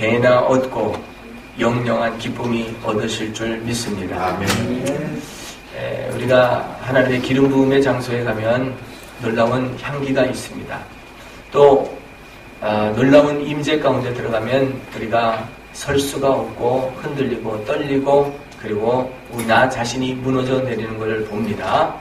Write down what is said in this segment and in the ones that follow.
배나 얻고 영영한 기쁨이 얻으실 줄 믿습니다. 아멘. 우리가 하나님의 기름 부음의 장소에 가면 놀라운 향기가 있습니다. 또 놀라운 임재 가운데 들어가면 우리가 설 수가 없고 흔들리고 떨리고 그리고 나 자신이 무너져 내리는 것을 봅니다.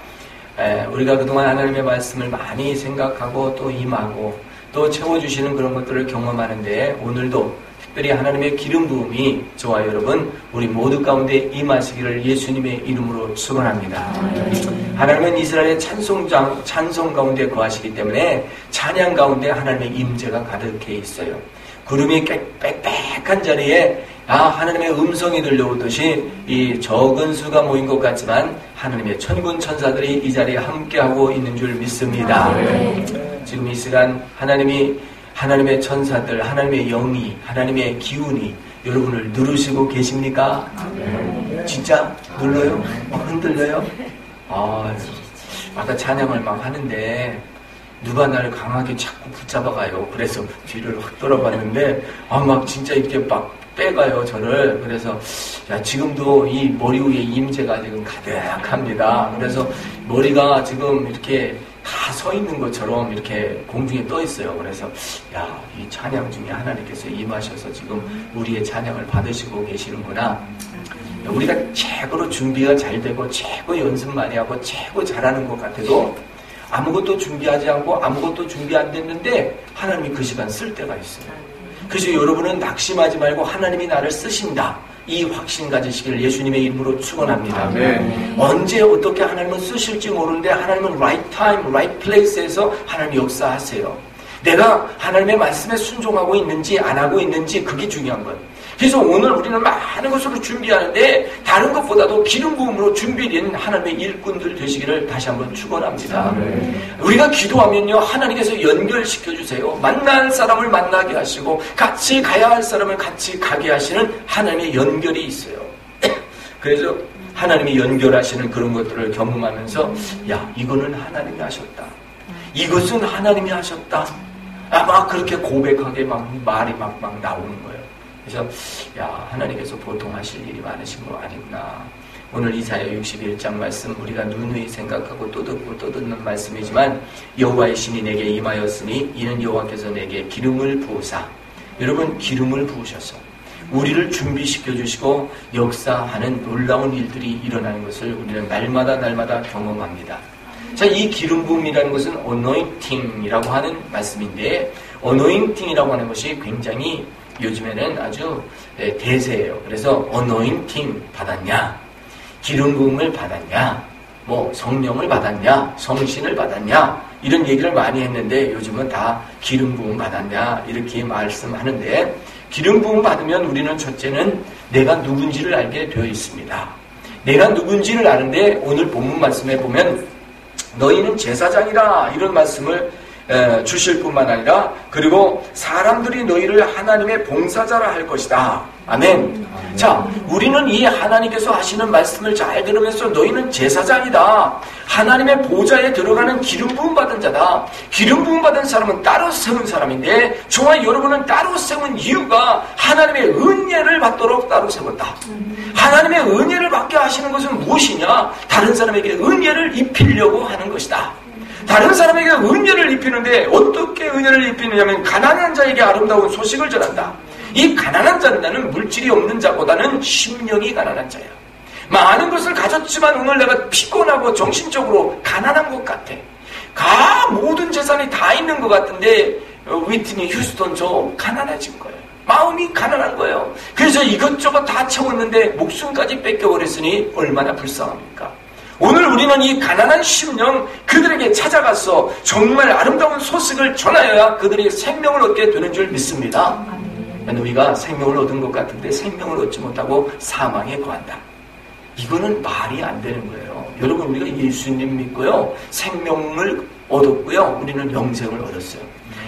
우리가 그동안 하나님의 말씀을 많이 생각하고 또 임하고 또 채워주시는 그런 것들을 경험하는데 오늘도 특별히 하나님의 기름 부음이 저와 여러분 우리 모두 가운데 임하시기를 예수님의 이름으로 축원합니다. 하나님은 이스라엘의 찬송 가운데 거하시기 때문에 찬양 가운데 하나님의 임재가 가득해 있어요. 구름이 빽빽한 자리에 하나님의 음성이 들려오듯이 이 적은 수가 모인 것 같지만 하나님의 천군 천사들이 이 자리에 함께하고 있는 줄 믿습니다. 지금 이 시간 하나님의 천사들, 하나님의 영이, 하나님의 기운이 여러분을 누르시고 계십니까? 진짜 눌러요? 흔들려요? 아까 찬양을 막 하는데 누가 나를 강하게 자꾸 붙잡아가요. 그래서 뒤를 확 돌아봤는데 막 진짜 이렇게 막 빼가요 저를. 그래서 지금도 이 머리 위에 임재가 지금 가득합니다. 그래서 머리가 지금 이렇게 다 서 있는 것처럼 이렇게 공중에 떠 있어요. 그래서 이 찬양 중에 하나님께서 임하셔서 지금 우리의 찬양을 받으시고 계시는구나. 우리가 최고로 준비가 잘 되고 최고 연습 많이 하고 최고 잘하는 것 같아도 아무것도 준비하지 않고 아무것도 준비 안 됐는데 하나님이 그 시간 쓸 때가 있어요. 그래서 여러분은 낙심하지 말고 하나님이 나를 쓰신다. 이 확신 가지시기를 예수님의 이름으로 축원합니다. 아멘. 언제 어떻게 하나님은 쓰실지 모르는데 하나님은 right time, right place에서 하나님 역사하세요. 내가 하나님의 말씀에 순종하고 있는지 안 하고 있는지 그게 중요한 거예요. 그래서 오늘 우리는 많은 것으로 준비하는데 다른 것보다도 기름 부음으로 준비된 하나님의 일꾼들 되시기를 다시 한번 축원합니다. 우리가 기도하면요 하나님께서 연결시켜 주세요. 만날 사람을 만나게 하시고 같이 가야 할 사람을 같이 가게 하시는 하나님의 연결이 있어요. 그래서 하나님이 연결하시는 그런 것들을 경험하면서 이거는 하나님이 하셨다. 이것은 하나님이 하셨다. 막 그렇게 고백하게 말이 막 나오는 거예요. 그래서 하나님께서 보통 하실 일이 많으신 거 아니구나. 오늘 이사야 61장 말씀 우리가 누누이 생각하고 또 듣고 또 듣는 말씀이지만 여호와의 신이 내게 임하였으니 이는 여호와께서 내게 기름을 부으사. 여러분 기름을 부으셔서 우리를 준비시켜 주시고 역사하는 놀라운 일들이 일어나는 것을 우리는 날마다 경험합니다. 자, 이 기름 부음이라는 것은 anointing이라고 하는 말씀인데 anointing이라고 하는 것이 굉장히 요즘에는 아주 대세예요. 그래서 anointing 받았냐, 기름 부음을 받았냐, 성령을 받았냐, 성신을 받았냐 이런 얘기를 많이 했는데 요즘은 다 기름 부음 받았냐 이렇게 말씀하는데 기름 부음 받으면 우리는 첫째는 내가 누군지를 알게 되어 있습니다. 내가 누군지를 아는데 오늘 본문 말씀에 보면 너희는 제사장이라 이런 말씀을 주실 뿐만 아니라 그리고 사람들이 너희를 하나님의 봉사자라 할 것이다. 아멘. 자, 우리는 이 하나님께서 하시는 말씀을 잘 들으면서 너희는 제사장이다. 하나님의 보좌에 들어가는 기름 부음 받은 자다. 기름 부음 받은 사람은 따로 세운 사람인데 저와 여러분은 따로 세운 이유가 하나님의 은혜를 받도록 따로 세웠다. 하나님의 은혜를 받게 하시는 것은 무엇이냐? 다른 사람에게 은혜를 입히려고 하는 것이다. 다른 사람에게 은혜를 입히는데 어떻게 은혜를 입히느냐면 가난한 자에게 아름다운 소식을 전한다. 이 가난한 자는 물질이 없는 자보다는 심령이 가난한 자야. 많은 것을 가졌지만 오늘 내가 피곤하고 정신적으로 가난한 것 같아. 모든 재산이 다 있는 것 같은데 위트니 휴스턴 저 가난해진 거예요. 마음이 가난한 거예요. 그래서 이것저것 다 채웠는데 목숨까지 뺏겨버렸으니 얼마나 불쌍합니까? 오늘 우리는 이 가난한 심령 그들에게 찾아가서 정말 아름다운 소식을 전하여야 그들이 생명을 얻게 되는 줄 믿습니다. 우리가 생명을 얻은 것 같은데 생명을 얻지 못하고 사망에 거한다. 이거는 말이 안 되는 거예요. 여러분 우리가 예수님 믿고요. 생명을 얻었고요. 우리는 영생을 얻었어요.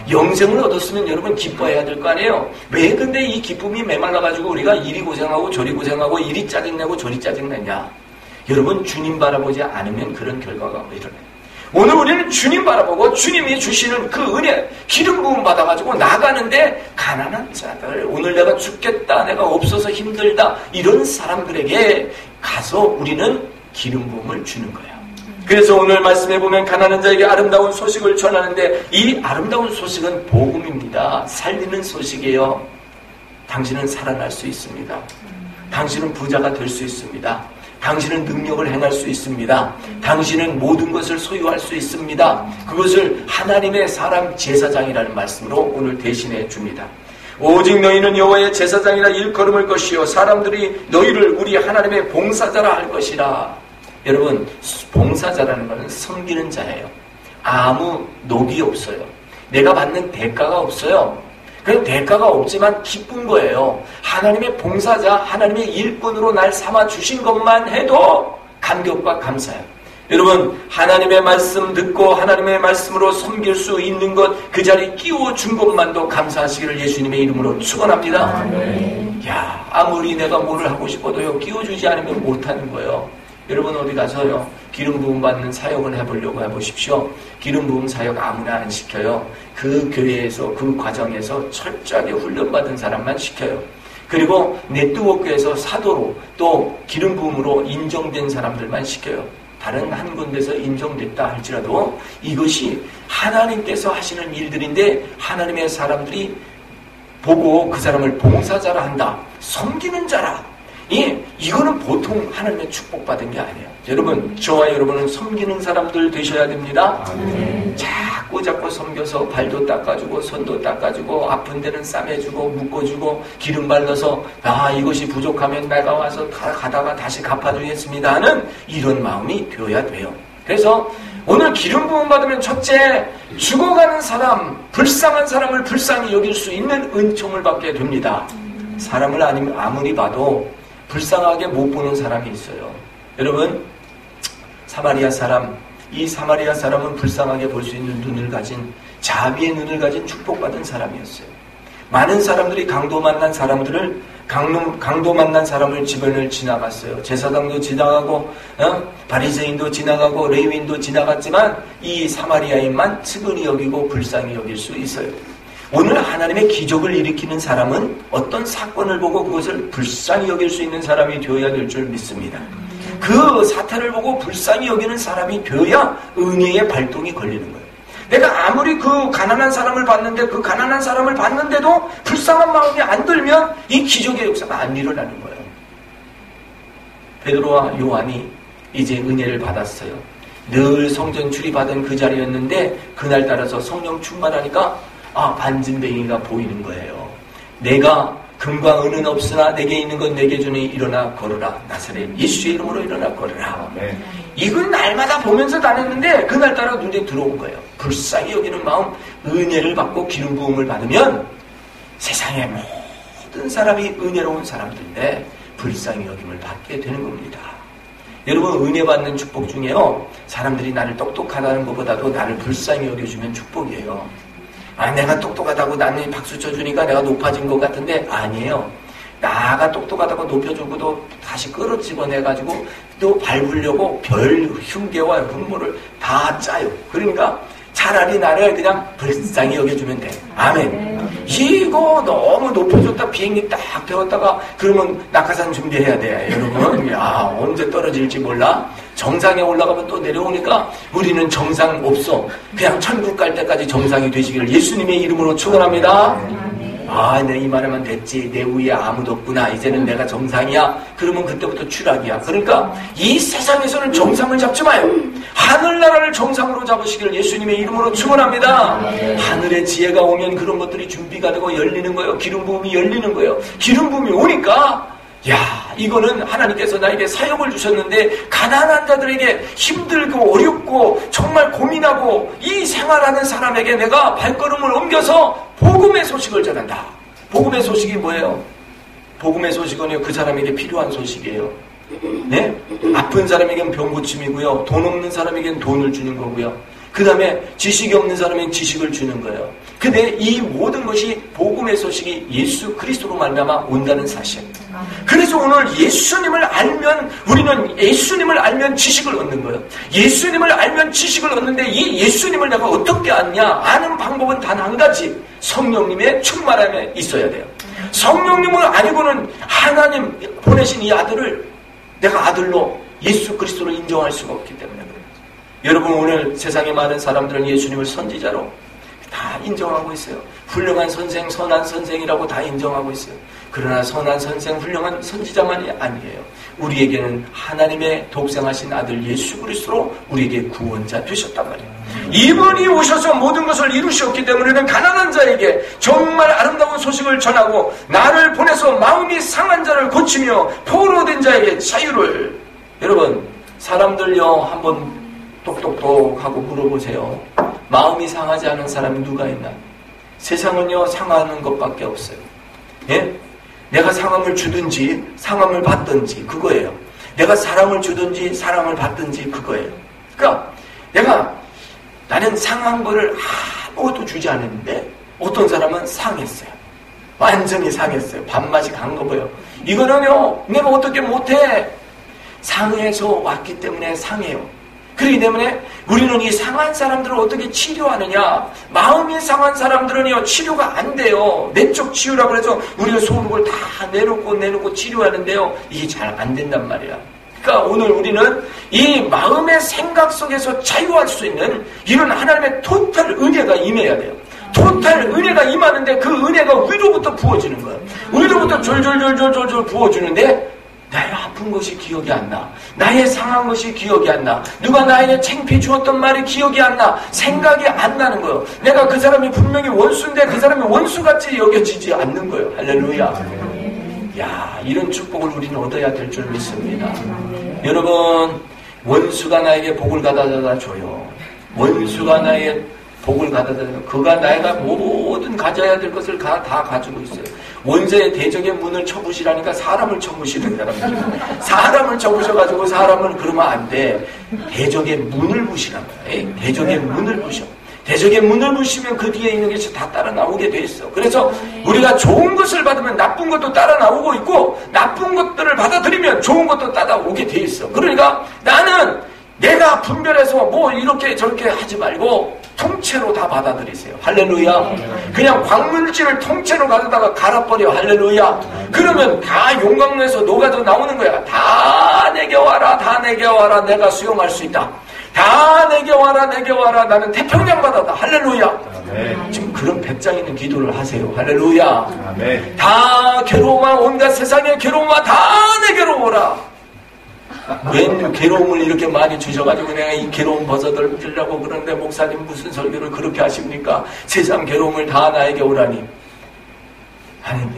영생을 얻었으면 여러분 기뻐해야 될 거 아니에요. 왜 근데 이 기쁨이 메말라가지고 우리가 이리 고생하고 저리 고생하고 이리 짜증내고 저리 짜증내냐. 여러분 주님 바라보지 않으면 그런 결과가 일어나요. 오늘 우리는 주님 바라보고 주님이 주시는 그 은혜, 기름 부음 받아가지고 나가는데 가난한 자들, 오늘 내가 죽겠다, 내가 없어서 힘들다, 이런 사람들에게 가서 우리는 기름 부음을 주는 거예요. 그래서 오늘 말씀해 보면 가난한 자에게 아름다운 소식을 전하는데 이 아름다운 소식은 복음입니다. 살리는 소식이에요. 당신은 살아날 수 있습니다. 당신은 부자가 될 수 있습니다. 당신은 능력을 행할 수 있습니다. 당신은 모든 것을 소유할 수 있습니다. 그것을 하나님의 사람 제사장이라는 말씀으로 오늘 대신해 줍니다. 오직 너희는 여호와의 제사장이라 일컬음을 것이요 사람들이 너희를 우리 하나님의 봉사자라 할 것이라. 여러분, 봉사자라는 것은 섬기는 자예요. 아무 녹이 없어요. 내가 받는 대가가 없어요. 그 대가가 없지만 기쁜 거예요. 하나님의 봉사자, 하나님의 일꾼으로 날 삼아 주신 것만 해도 감격과 감사예요. 여러분, 하나님의 말씀 듣고 하나님의 말씀으로 섬길 수 있는 것, 그 자리에 끼워준 것만도 감사하시기를 예수님의 이름으로 축원합니다. 야, 아무리 내가 뭐를 하고 싶어도요, 끼워주지 않으면 못하는 거예요. 여러분, 어디 가서요, 기름 부음 받는 사역을 해보려고 해보십시오. 기름 부음 사역 아무나 안 시켜요. 그 교회에서, 그 과정에서 철저하게 훈련받은 사람만 시켜요. 그리고 네트워크에서 사도로 또 기름 부음으로 인정된 사람들만 시켜요. 다른 한 군데서 인정됐다 할지라도 이것이 하나님께서 하시는 일들인데 하나님의 사람들이 보고 그 사람을 봉사자라 한다, 섬기는 자라. 이거는 보통 하나님의 축복받은 게 아니에요. 여러분, 저와 여러분은 섬기는 사람들 되셔야 됩니다. 자꾸 섬겨서 발도 닦아주고 손도 닦아주고 아픈 데는 싸매주고 묶어주고 기름 발라서 이것이 부족하면 내가 와서 가다가 다시 갚아주겠습니다 하는 이런 마음이 되어야 돼요. 그래서 오늘 기름 부음 받으면 첫째, 죽어가는 사람, 불쌍한 사람을 불쌍히 여길 수 있는 은총을 받게 됩니다. 사람을 아무리 봐도 불쌍하게 못 보는 사람이 있어요. 여러분, 사마리아 사람, 이 사마리아 사람은 불쌍하게 볼 수 있는 눈을 가진, 자비의 눈을 가진 축복받은 사람이었어요. 많은 사람들이 강도 만난 사람을 주변을 지나갔어요. 제사장도 지나가고 바리새인도 지나가고 레위인도 지나갔지만 이 사마리아인만 측은히 여기고 불쌍히 여길 수 있어요. 오늘 하나님의 기적을 일으키는 사람은 어떤 사건을 보고 그것을 불쌍히 여길 수 있는 사람이 되어야 될 줄 믿습니다. 그 사태를 보고 불쌍히 여기는 사람이 되어야 은혜의 발동이 걸리는 거예요. 내가 아무리 그 가난한 사람을 봤는데 그 가난한 사람을 봤는데도 불쌍한 마음이 안 들면 이 기적의 역사가 안 일어나는 거예요. 베드로와 요한이 이제 은혜를 받았어요. 늘 성전 출입하던 그 자리였는데 그날따라서 성령 충만하니까 반진뱅이가 보이는 거예요. 내가 금과 은은 없으나 내게 있는 건 내게 주니 일어나 걸으라. 나사렛 예수의 이름으로 일어나 걸으라. 이건 날마다 보면서 다녔는데 그날따라 눈에 들어온 거예요. 불쌍히 여기는 마음, 은혜를 받고 기름 부음을 받으면 세상의 모든 사람이 은혜로운 사람들인데 불쌍히 여김을 받게 되는 겁니다. 여러분, 은혜 받는 축복 중에요, 사람들이 나를 똑똑하다는 것보다도 나를 불쌍히 여겨주면 축복이에요. 내가 똑똑하다고 남이 박수 쳐주니까 내가 높아진 것 같은데 아니에요. 나가 똑똑하다고 높여주고도 다시 끌어집어내가지고 또 밟으려고 별 흉계와 흉모를 다 짜요. 그러니까 차라리 나를 그냥 불쌍히 여겨주면 돼. 아멘. 이거 너무 높여줬다 비행기 딱 태웠다가 그러면 낙하산 준비해야 돼. 여러분, 언제 떨어질지 몰라. 정상에 올라가면 또 내려오니까 우리는 정상 없어. 그냥 천국 갈 때까지 정상이 되시기를 예수님의 이름으로 축원합니다. 내 이 말하면 됐지. 내 위에 아무도 없구나. 이제는 내가 정상이야. 그러면 그때부터 추락이야. 그러니까 이 세상에서는 정상을 잡지 마요. 하늘나라를 정상으로 잡으시기를 예수님의 이름으로 축원합니다. 하늘의 지혜가 오면 그런 것들이 준비가 되고 열리는 거예요. 기름 부음이 열리는 거예요. 기름 부음이 오니까 이거는 하나님께서 나에게 사역을 주셨는데 가난한 자들에게 힘들고 어렵고 정말 고민하고 이 생활하는 사람에게 내가 발걸음을 옮겨서 복음의 소식을 전한다. 복음의 소식이 뭐예요? 복음의 소식은 그 사람에게 필요한 소식이에요. 네? 아픈 사람에게는 병 고침이고요. 돈 없는 사람에게는 돈을 주는 거고요. 그 다음에 지식이 없는 사람에게 지식을 주는 거예요. 근데 이 모든 것이 복음의 소식이 예수 그리스도로 말미암아 온다는 사실. 그래서 오늘 예수님을 알면 우리는 예수님을 알면 지식을 얻는 거예요. 예수님을 알면 지식을 얻는데 이 예수님을 내가 어떻게 아냐? 아는 방법은 단 한 가지. 성령님의 충만함에 있어야 돼요. 성령님을 아니고는 하나님 보내신 이 아들을 내가 아들로 예수 그리스도를 인정할 수가 없기 때문에 그래요. 여러분 오늘 세상에 많은 사람들은 예수님을 선지자로 다 인정하고 있어요. 훌륭한 선생, 선한 선생이라고 다 인정하고 있어요. 그러나 선한 선생, 훌륭한 선지자만이 아니에요. 우리에게는 하나님의 독생하신 아들 예수 그리스도로 우리에게 구원자 되셨단 말이에요. 이분이 오셔서 모든 것을 이루셨기 때문에는 가난한 자에게 정말 아름다운 소식을 전하고 나를 보내서 마음이 상한 자를 고치며 포로된 자에게 자유를. 여러분 사람들요 한번 똑똑똑하고 물어보세요. 마음이 상하지 않은 사람이 누가 있나? 세상은요 상하는 것밖에 없어요. 예? 내가 상함을 주든지 상함을 받든지 그거예요. 내가 사랑을 주든지 사랑을 받든지 그거예요. 그러니까 나는 상한 거를 아무것도 주지 않았는데 어떤 사람은 상했어요. 완전히 상했어요. 밥맛이 간 거 봐요. 이거는요 내가 어떻게 못해. 상해서 왔기 때문에 상해요. 그렇기 때문에 우리는 이 상한 사람들을 어떻게 치료하느냐. 마음이 상한 사람들은요 치료가 안 돼요. 내적 치유라고 해서 우리가 소록을 다 내놓고 치료하는데요 이게 잘 안 된단 말이야. 그러니까 오늘 우리는 이 마음의 생각 속에서 자유할 수 있는 이런 하나님의 토탈 은혜가 임해야 돼요. 토탈 은혜가 임하는데 그 은혜가 위로부터 부어지는 거예요. 위로부터 졸졸 부어주는데 나의 아픈 것이 기억이 안 나. 나의 상한 것이 기억이 안 나. 누가 나에게 창피해 주었던 말이 기억이 안 나. 생각이 안 나는 거예요. 내가 그 사람이 분명히 원수인데 그 사람이 원수같이 여겨지지 않는 거예요. 할렐루야. 야, 이런 축복을 우리는 얻어야 될 줄 믿습니다. 여러분, 원수가 나에게 복을 가져다 줘요. 원수가 나에게 복을 가져다 줘요. 그가 내가 모든 가져야 될 것을 다 가지고 있어요. 원수의 대적의 문을 쳐부시라니까 사람을 쳐부시는 사람이죠. 사람을 쳐부셔가지고 사람을 그러면 안 돼. 대적의 문을 부시란 거예요. 대적의 문을 부셔. 대적의 문을 부시면 그 뒤에 있는 것이 다 따라 나오게 돼 있어. 그래서 우리가 좋은 것을 받으면 나쁜 것도 따라 나오고 있고 나쁜 것들을 받아들이면 좋은 것도 따라오게 돼 있어. 그러니까 나는 내가 분별해서 뭐 이렇게 저렇게 하지 말고 통째로 다 받아들이세요. 할렐루야. 그냥 광물질을 통째로 가져다가 갈아버려. 할렐루야. 그러면 다 용광로에서 녹아져 나오는 거야. 다 내게 와라. 다 내게 와라. 내가 수용할 수 있다. 다 내게 와라. 내게 와라. 나는 태평양 바다다. 할렐루야. 아멘. 지금 그런 배짱 있는 기도를 하세요. 할렐루야. 아멘. 다 괴로움과 온갖 세상의 괴로움과 다 내게로 오라. 웬 괴로움을 이렇게 많이 주셔가지고 내가 이 괴로움 벗어들려고 그러는데 목사님 무슨 설교를 그렇게 하십니까? 세상 괴로움을 다 나에게 오라니. 하나님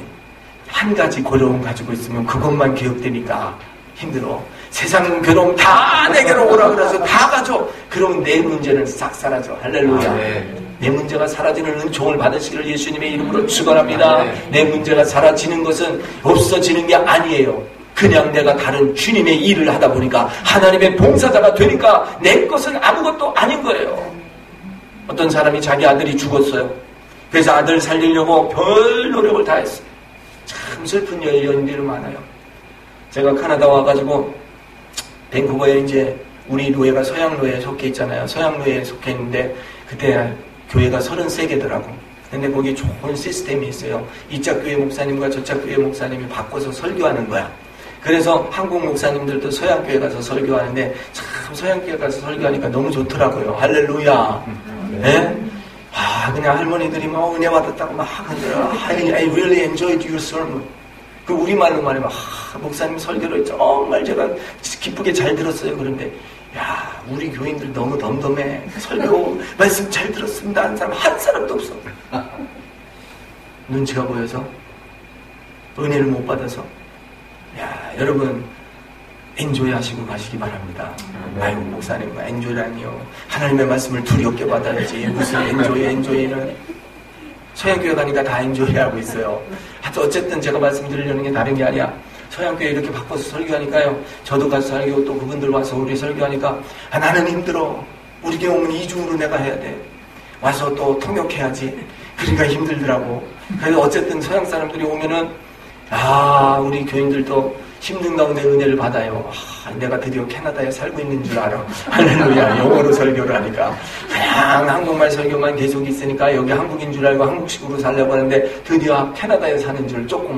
한 가지 괴로움 가지고 있으면 그것만 기억되니까 힘들어. 세상 괴로움 다 내게로 오라 그래서 다 가져. 그러면 내 문제는 싹 사라져. 할렐루야. 내 문제가 사라지는 은총을 받으시기를 예수님의 이름으로 축원합니다. 내 문제가 사라지는 것은 없어지는 게 아니에요. 그냥 내가 다른 주님의 일을 하다 보니까 하나님의 봉사자가 되니까 내 것은 아무것도 아닌 거예요. 어떤 사람이 자기 아들이 죽었어요. 그래서 아들 살리려고 별 노력을 다 했어요. 참 슬픈 연인들이 많아요. 제가 캐나다 와가지고 밴쿠버에 이제 우리 노예가 서양노예에 속해 있잖아요. 서양노예에 속해 있는데 그때 교회가 33개더라고. 근데 거기 좋은 시스템이 있어요. 이쪽 교회 목사님과 저쪽 교회 목사님이 바꿔서 설교하는 거야. 그래서 한국 목사님들도 서양교회 가서 설교하는데 참 서양교회 가서 설교하니까 너무 좋더라고요. 할렐루야. 네? 그냥 할머니들이 막 은혜 받았다고 막 하더라. I really enjoyed your sermon. 그 우리말로 말하면 목사님 설교를 정말 제가 기쁘게 잘 들었어요. 그런데 야 우리 교인들 너무 덤덤해. 설교 말씀 잘 들었습니다 하는 사람 한 사람도 없어. 눈치가 보여서 은혜를 못 받아서. 야, 여러분 엔조이 하시고 가시기 바랍니다. 아이고 목사님 엔조이라니요. 하나님의 말씀을 두렵게 받아야지. 무슨 엔조이는 서양교회 가니까 다 엔조이 하고 있어요. 하여튼 어쨌든 제가 말씀드리려는 게 다른 게 아니야. 서양교회 이렇게 바꿔서 설교하니까요. 저도 가서 설교하고 또 그분들 와서 우리 설교하니까 나는 힘들어. 우리 교회 오면 이중으로 내가 해야 돼. 와서 또 통역해야지. 그러니까 힘들더라고. 그래서 어쨌든 서양 사람들이 오면은 우리 교인들도 힘든 가운데 은혜를 받아요. 내가 드디어 캐나다에 살고 있는 줄 알아. 할렐루야. 영어로 설교를 하니까 그냥 한국말 설교만 계속 있으니까 여기 한국인 줄 알고 한국식으로 살려고 하는데 드디어 캐나다에 사는 줄 조금